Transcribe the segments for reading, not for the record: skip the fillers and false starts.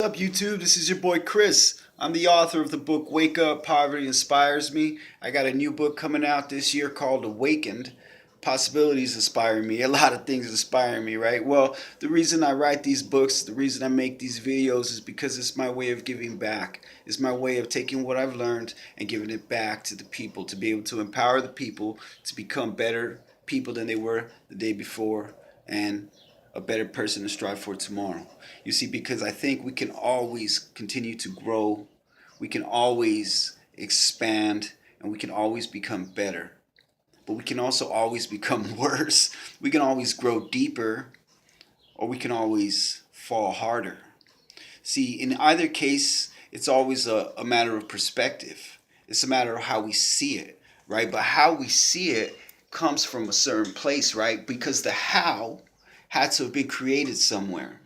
What's up, YouTube? This is your boy Chris. I'm the author of the book Wake Up, Poverty Inspires Me. I got a new book coming out this year called Awakened. Possibilities inspire me. A lot of things inspire me, right? Well, the reason I write these books, the reason I make these videos is because it's my way of giving back. It's my way of taking what I've learned and giving it back to the people, to be able to empower the people to become better people than they were the day before, and a better person to strive for tomorrow. You see, because I think we can always continue to grow, we can always expand, and we can always become better. But we can also always become worse. We can always grow deeper, or we can always fall harder. See, in either case, it's always a matter of perspective. It's a matter of how we see it, right? But how we see it comes from a certain place, right? Because the how had to have been created somewhere.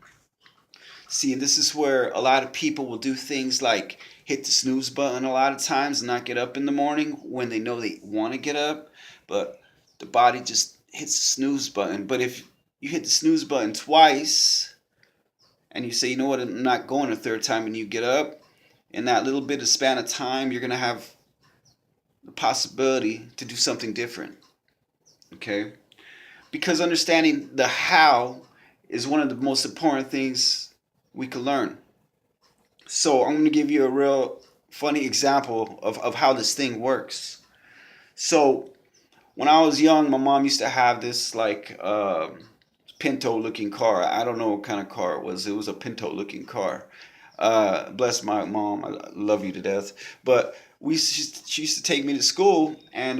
See, and this is where a lot of people will do things like hit the snooze button a lot of times and not get up in the morning when they know they want to get up, but the body just hits the snooze button. But if you hit the snooze button twice and you say, you know what, I'm not going a third time, and you get up, in that little bit of span of time, you're going to have the possibility to do something different. Okay? Because understanding the how is one of the most important things we can learn. So I'm going to give you a real funny example of how this thing works. So when I was young, my mom used to have this like Pinto looking car. I don't know what kind of car it was. It was a Pinto looking car. Bless my mom. I love you to death. But she used to take me to school, and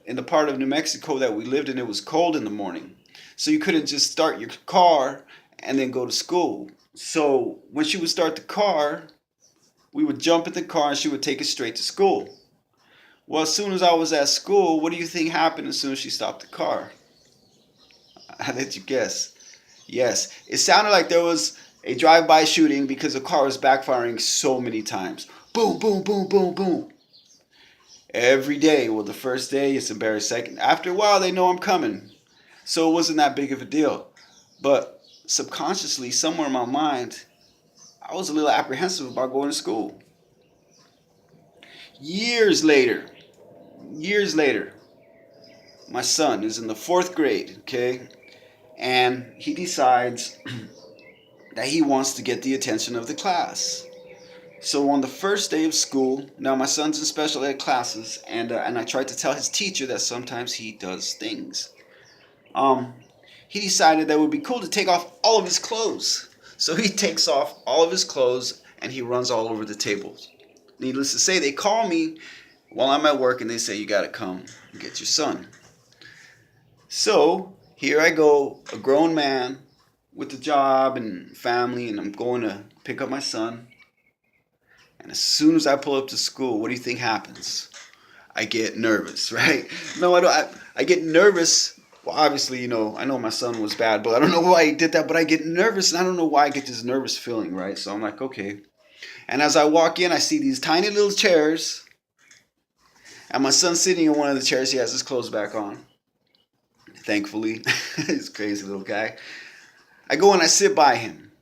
in the part of New Mexico that we lived in, it was cold in the morning. So you couldn't just start your car and then go to school. So when she would start the car, we would jump in the car and she would take us straight to school. Well, as soon as I was at school, what do you think happened as soon as she stopped the car? I let you guess. Yes, it sounded like there was a drive-by shooting because the car was backfiring so many times. Boom, boom, boom, boom, boom. Every day. Well, the first day it's embarrassing. After a while, they know I'm coming. So it wasn't that big of a deal. But subconsciously, somewhere in my mind, I was a little apprehensive about going to school. Years later, years later, my son is in the fourth grade, okay? And he decides that he wants to get the attention of the class. So on the first day of school, now my son's in special ed classes, and I tried to tell his teacher that sometimes he does things. Um, he decided that it would be cool to take off all of his clothes. So he takes off all of his clothes and he runs all over the tables. Needless to say, they call me while I'm at work and they say, you gotta come and get your son. So here I go, a grown man with a job and family, and I'm going to pick up my son. And as soon as I pull up to school, what do you think happens? I get nervous, right? No, I don't. I get nervous. Well, obviously, I know my son was bad, but I don't know why he did that. But I get nervous, and I don't know why I get this nervous feeling, right? So I'm like, okay. And as I walk in, I see these tiny little chairs, and my son's sitting in one of the chairs. He has his clothes back on. Thankfully, he's a crazy little guy. I go and I sit by him.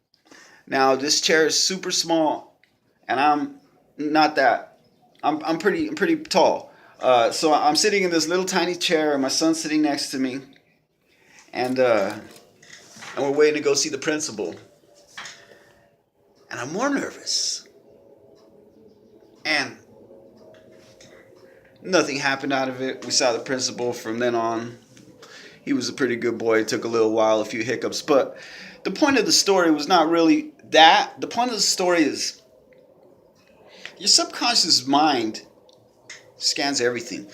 Now this chair is super small, and I'm not that. I'm pretty tall. So I'm sitting in this little tiny chair, and my son's sitting next to me, and we're waiting to go see the principal. And I'm more nervous. And nothing happened out of it. We saw the principal from then on. He was a pretty good boy. It took a little while, a few hiccups. But the point of the story was not really that. The point of the story is your subconscious mind scans everything.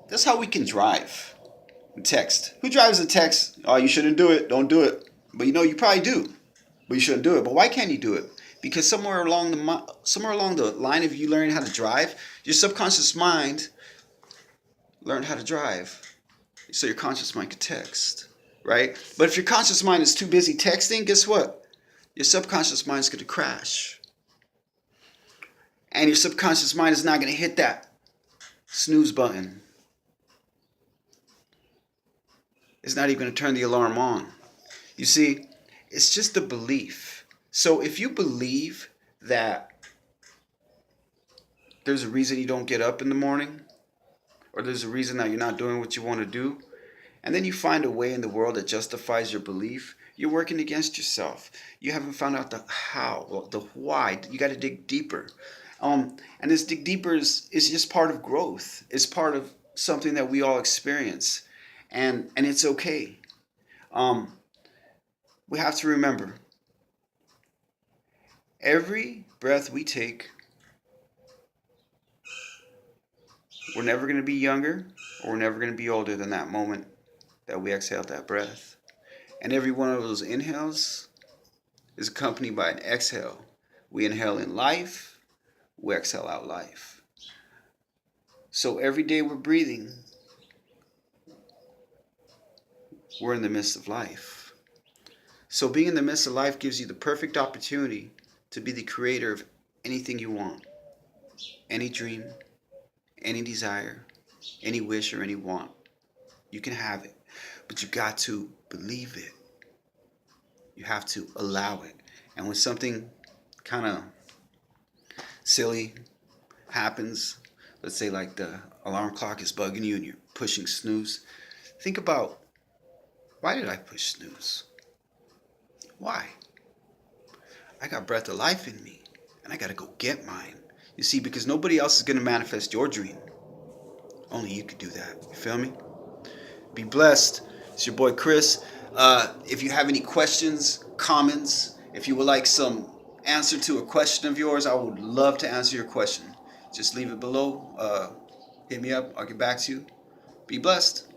That's how we can drive. Text. Who drives a text? Oh, you shouldn't do it. Don't do it. But you probably do. But you shouldn't do it. But why can't you do it? Because somewhere along the line of you learning how to drive, your subconscious mind learned how to drive. So your conscious mind could text, right? But if your conscious mind is too busy texting, guess what? Your subconscious mind is going to crash. And your subconscious mind is not going to hit that snooze button. It's not even going to turn the alarm on. You see, it's just a belief. So if you believe that there's a reason you don't get up in the morning, or there's a reason that you're not doing what you want to do, and then you find a way in the world that justifies your belief, you're working against yourself. You haven't found out the how, well, the why. You got to dig deeper. And this dig deeper is just part of growth. It's part of something that we all experience, and it's okay. Um, we have to remember every breath we take, we're never going to be younger or we're never going to be older than that moment that we exhaled that breath. And every one of those inhales is accompanied by an exhale. We inhale in life, we exhale out life. So every day we're breathing, we're in the midst of life. So being in the midst of life gives you the perfect opportunity to be the creator of anything you want, any dream, any desire, any wish, or any want. You can have it, but you got to believe it. You have to allow it. And when something kind of silly happens, let's say like the alarm clock is bugging you and you're pushing snooze, think about, why did I push snooze? Why? I got breath of life in me and I got to go get mine. You see, because nobody else is going to manifest your dream. Only you could do that. You feel me? Be blessed. It's your boy Chris. If you have any questions, comments, if you would like some answer to a question of yours, I would love to answer your question. Just leave it below. Hit me up. I'll get back to you. Be blessed.